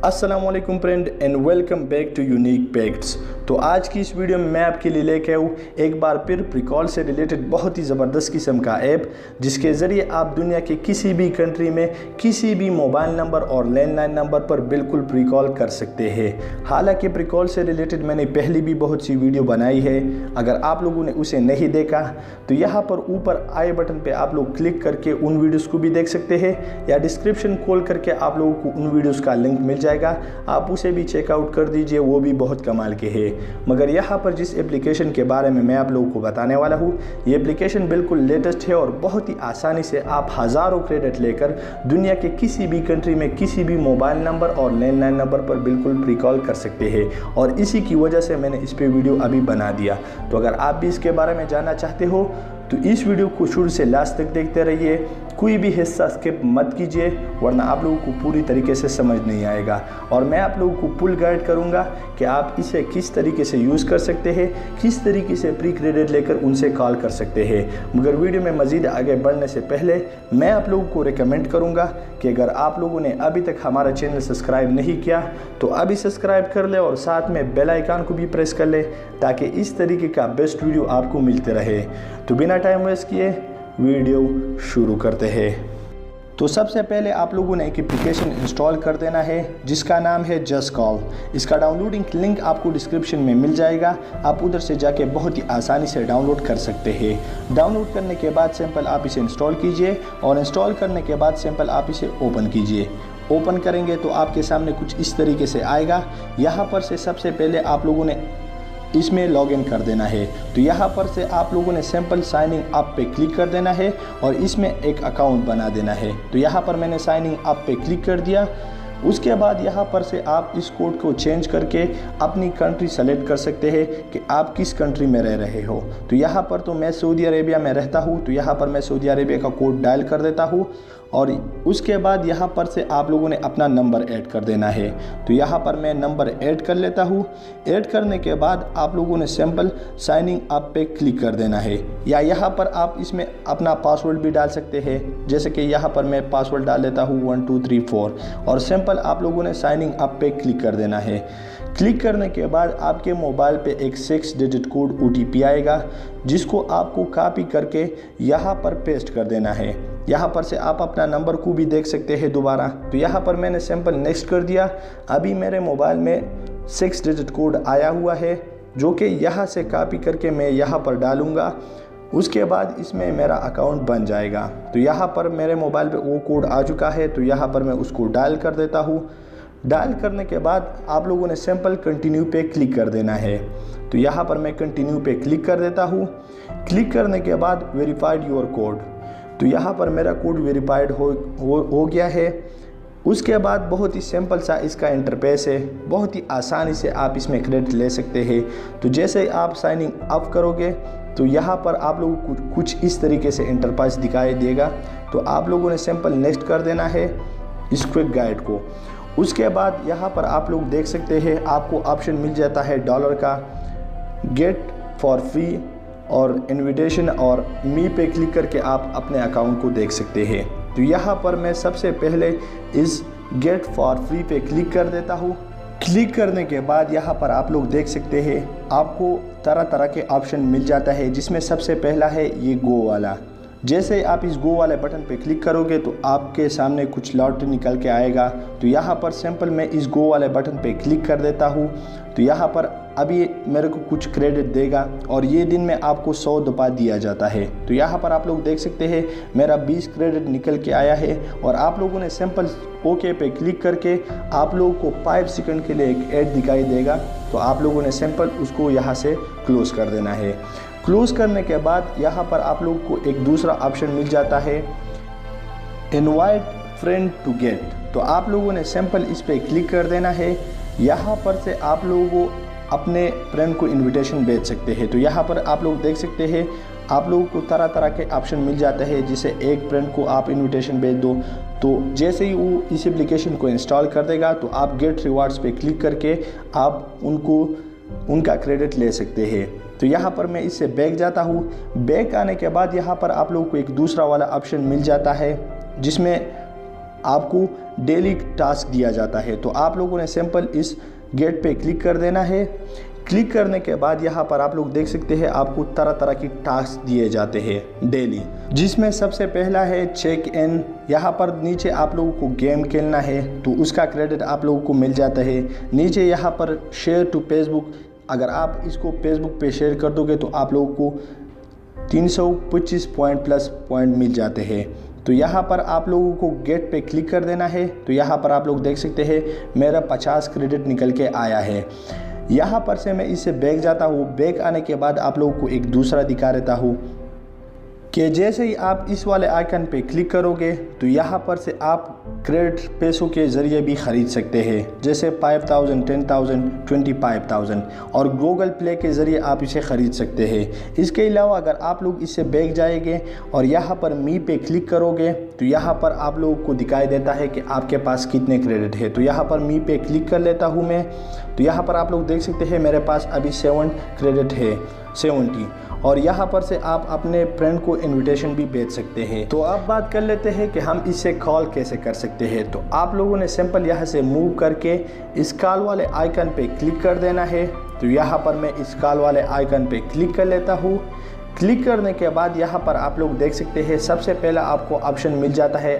अस्सलाम वालेकुम friend and welcome back to unique facts. तो आज की इस वीडियो में मैं आपके लिए लेके आऊँ एक बार फिर प्रीकॉल से रिलेटेड बहुत ही ज़बरदस्त किस्म का ऐप, जिसके ज़रिए आप दुनिया के किसी भी कंट्री में किसी भी मोबाइल नंबर और लैंडलाइन नंबर पर बिल्कुल प्रीकॉल कर सकते हैं। हालांकि प्रीकॉल से रिलेटेड मैंने पहले भी बहुत सी वीडियो बनाई है, अगर आप लोगों ने उसे नहीं देखा तो यहाँ पर ऊपर आई बटन पर आप लोग क्लिक करके उन वीडियोज़ को भी देख सकते हैं, या डिस्क्रिप्शन खोल करके आप लोगों को उन वीडियोज़ का लिंक मिल जाएगा, आप उसे भी चेकआउट कर दीजिए, वो भी बहुत कमाल के है। मगर यहाँ पर जिस एप्लीकेशन के बारे में मैं आप लोगों को बताने वाला हूँ, ये एप्लीकेशन बिल्कुल लेटेस्ट है और बहुत ही आसानी से आप हज़ारों क्रेडिट लेकर दुनिया के किसी भी कंट्री में किसी भी मोबाइल नंबर और लैंडलाइन नंबर पर बिल्कुल प्रीकॉल कर सकते हैं, और इसी की वजह से मैंने इस पर वीडियो अभी बना दिया। तो अगर आप भी इसके बारे में जानना चाहते हो तो इस वीडियो को शुरू से लास्ट तक देखते रहिए, कोई भी हिस्सा स्किप मत कीजिए, वरना आप लोगों को पूरी तरीके से समझ नहीं आएगा। और मैं आप लोगों को फुल गाइड करूंगा कि आप इसे किस तरीके से यूज़ कर सकते हैं, किस तरीके से प्री क्रेडिट लेकर उनसे कॉल कर सकते हैं। मगर वीडियो में मज़ीद आगे बढ़ने से पहले मैं आप लोगों को रिकमेंड करूँगा कि अगर आप लोगों ने अभी तक हमारा चैनल सब्सक्राइब नहीं किया तो अभी सब्सक्राइब कर ले और साथ में बेल आइकन को भी प्रेस कर ले, ताकि इस तरीके का बेस्ट वीडियो आपको मिलते रहे। तो बिना टाइम वेस्ट किए वीडियो शुरू करते हैं। तो सबसे पहले आप लोगों ने एक एप्लीकेशन इंस्टॉल कर देना है जिसका नाम है जस्ट कॉल। इसका डाउनलोडिंग लिंक आपको डिस्क्रिप्शन में मिल जाएगा, आप उधर से जाके बहुत ही आसानी से डाउनलोड कर सकते हैं। डाउनलोड करने के बाद सिंपल आप इसे इंस्टॉल कीजिए, और इंस्टॉल करने के बाद सिंपल आप इसे ओपन कीजिए। ओपन करेंगे तो आपके सामने कुछ इस तरीके से आएगा। यहाँ पर से सबसे पहले आप लोगों ने इसमें लॉगिन कर देना है। तो यहाँ पर से आप लोगों ने सिंपल साइनिंग अप पे क्लिक कर देना है और इसमें एक अकाउंट बना देना है। तो यहाँ पर मैंने साइनिंग अप पे क्लिक कर दिया। उसके बाद यहाँ पर से आप इस कोड को चेंज करके अपनी कंट्री सेलेक्ट कर सकते हैं कि आप किस कंट्री में रह रहे हो। तो यहाँ पर तो मैं सऊदी अरेबिया में रहता हूँ, तो यहाँ पर मैं सऊदी अरेबिया का कोड डायल कर देता हूँ, और उसके बाद यहाँ पर से आप लोगों ने अपना नंबर ऐड कर देना है। तो यहाँ पर मैं नंबर ऐड कर लेता हूँ। ऐड करने के बाद आप लोगों ने सिंपल साइनिंग अप पे क्लिक कर देना है, या यहाँ पर आप इसमें अपना पासवर्ड भी डाल सकते हैं। जैसे कि यहाँ पर मैं पासवर्ड डाल लेता हूँ 1 2 3 4, और सिंपल आप लोगों ने साइनिंग अप पे क्लिक कर देना है। क्लिक करने के बाद आपके मोबाइल पे एक 6 डिजिट कोड OTP आएगा, जिसको आपको कॉपी करके यहाँ पर पेस्ट कर देना है। यहाँ पर से आप अपना नंबर को भी देख सकते हैं दोबारा। तो यहाँ पर मैंने सिंपल नेक्स्ट कर दिया। अभी मेरे मोबाइल में 6 डिजिट कोड आया हुआ है, जो कि यहाँ से कॉपी करके मैं यहाँ पर डालूँगा। उसके बाद इसमें मेरा अकाउंट बन जाएगा। तो यहाँ पर मेरे मोबाइल पे वो कोड आ चुका है, तो यहाँ पर मैं उसको डायल कर देता हूँ। डायल करने के बाद आप लोगों ने सिंपल कंटिन्यू पे क्लिक कर देना है। तो यहाँ पर मैं कंटिन्यू पे क्लिक कर देता हूँ। क्लिक करने के बाद वेरीफाइड योर कोड, तो यहाँ पर मेरा कोड वेरीफाइड हो गया है। उसके बाद बहुत ही सिंपल सा इसका इंटरफेस है, बहुत ही आसानी से आप इसमें क्रेडिट ले सकते हैं। तो जैसे आप साइनिंग अप करोगे तो यहाँ पर आप लोगों को कुछ इस तरीके से इंटरफेस दिखाई देगा। तो आप लोगों ने सिंपल नेक्स्ट कर देना है इस क्विक गाइड को। उसके बाद यहाँ पर आप लोग देख सकते हैं आपको ऑप्शन मिल जाता है डॉलर का, गेट फॉर फ्री और इनविटेशन, और मी पे क्लिक करके आप अपने अकाउंट को देख सकते हैं। तो यहाँ पर मैं सबसे पहले इस गेट फॉर फ्री पे क्लिक कर देता हूँ। क्लिक करने के बाद यहाँ पर आप लोग देख सकते हैं आपको तरह तरह के ऑप्शन मिल जाता है, जिसमें सबसे पहला है ये गो वाला। जैसे आप इस गो वाले बटन पे क्लिक करोगे तो आपके सामने कुछ लॉटरी निकल के आएगा। तो यहाँ पर सिंपल मैं इस गो वाले बटन पे क्लिक कर देता हूँ। तो यहाँ पर अभी मेरे को कुछ क्रेडिट देगा, और ये दिन में आपको 100 दफ़ा दिया जाता है। तो यहाँ पर आप लोग देख सकते हैं मेरा 20 क्रेडिट निकल के आया है, और आप लोगों ने सिंपल ओके पे क्लिक करके आप लोगों को 5 सेकंड के लिए एक ऐड दिखाई देगा। तो आप लोगों ने सिंपल उसको यहाँ से क्लोज़ कर देना है। क्लोज़ करने के बाद यहाँ पर आप लोग को एक दूसरा ऑप्शन मिल जाता है इनवाइट फ्रेंड टू गेट। तो आप लोगों ने सिंपल इस पर क्लिक कर देना है। यहाँ पर से आप लोगों को अपने फ्रेंड को इनविटेशन भेज सकते हैं। तो यहाँ पर आप लोग देख सकते हैं आप लोगों को तरह तरह के ऑप्शन मिल जाते हैं, जिसे एक फ्रेंड को आप इनविटेशन भेज दो। तो जैसे ही वो इस एप्लीकेशन को इंस्टॉल कर देगा तो आप गेट रिवार्ड्स पे क्लिक करके आप उनका क्रेडिट ले सकते हैं। तो यहाँ पर मैं इससे बैक जाता हूँ। बैक आने के बाद यहाँ पर आप लोगों को एक दूसरा वाला ऑप्शन मिल जाता है, जिसमें आपको डेली टास्क दिया जाता है। तो आप लोगों ने सिंपल इस गेट पे क्लिक कर देना है। क्लिक करने के बाद यहाँ पर आप लोग देख सकते हैं आपको तरह तरह की टास्क दिए जाते हैं डेली, जिसमें सबसे पहला है चेक इन। यहाँ पर नीचे आप लोगों को गेम खेलना है तो उसका क्रेडिट आप लोगों को मिल जाता है। नीचे यहाँ पर शेयर टू फेसबुक, अगर आप इसको फेसबुक पे शेयर कर दोगे तो आप लोगों को 325 पॉइंट मिल जाते हैं। तो यहाँ पर आप लोगों को गेट पे क्लिक कर देना है। तो यहाँ पर आप लोग देख सकते हैं मेरा 50 क्रेडिट निकल के आया है। यहाँ पर से मैं इसे बैक जाता हूँ। बैक आने के बाद आप लोगों को एक दूसरा दिखा देता हूँ कि जैसे ही आप इस वाले आइकन पे क्लिक करोगे तो यहाँ पर से आप क्रेडिट पैसों के ज़रिए भी ख़रीद सकते हैं, जैसे 5000, 10,000, 25,000 और गूगल प्ले के ज़रिए आप इसे ख़रीद सकते हैं। इसके अलावा अगर आप लोग इससे बैक जाएंगे और यहाँ पर मी पे क्लिक करोगे तो यहाँ पर आप लोगों को दिखाई देता है कि आपके पास कितने क्रेडिट है। तो यहाँ पर मी पे क्लिक कर लेता हूँ मैं। तो यहाँ पर आप लोग देख सकते हैं मेरे पास अभी 7 क्रेडिट है, 70। और यहाँ पर से आप अपने फ्रेंड को इनविटेशन भी भेज सकते हैं। तो अब बात कर लेते हैं कि हम इससे कॉल कैसे कर सकते हैं। तो आप लोगों ने सिंपल यहाँ से मूव करके इस कॉल वाले आइकन पे क्लिक कर देना है। तो यहाँ पर मैं इस कॉल वाले आइकन पे क्लिक कर लेता हूँ। क्लिक करने के बाद यहाँ पर आप लोग देख सकते हैं सबसे पहला आपको ऑप्शन मिल जाता है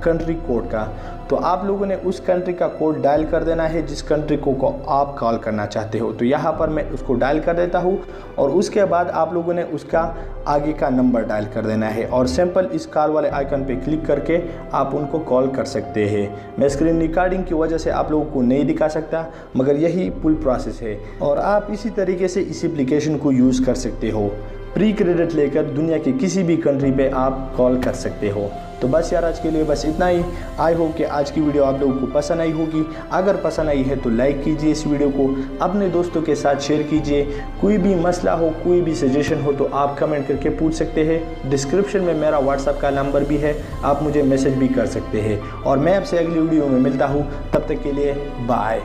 कंट्री कोड का। तो आप लोगों ने उस कंट्री का कोड डायल कर देना है जिस कंट्री को आप कॉल करना चाहते हो। तो यहाँ पर मैं उसको डायल कर देता हूँ और उसके बाद आप लोगों ने उसका आगे का नंबर डायल कर देना है और सिंपल इस कॉल वाले आइकन पे क्लिक करके आप उनको कॉल कर सकते हैं। मैं स्क्रीन रिकॉर्डिंग की वजह से आप लोगों को नहीं दिखा सकता, मगर यही फुल प्रोसेस है और आप इसी तरीके से इस एप्लीकेशन को यूज़ कर सकते हो। प्री क्रेडिट लेकर दुनिया के किसी भी कंट्री पे आप कॉल कर सकते हो। तो बस यार आज के लिए बस इतना ही। आई होप कि आज की वीडियो आप लोगों को पसंद आई होगी। अगर पसंद आई है तो लाइक कीजिए, इस वीडियो को अपने दोस्तों के साथ शेयर कीजिए। कोई भी मसला हो, कोई भी सजेशन हो तो आप कमेंट करके पूछ सकते हैं। डिस्क्रिप्शन में मेरा व्हाट्सएप का नंबर भी है, आप मुझे मैसेज भी कर सकते हैं। और मैं आपसे अगली वीडियो में मिलता हूँ, तब तक के लिए बाय।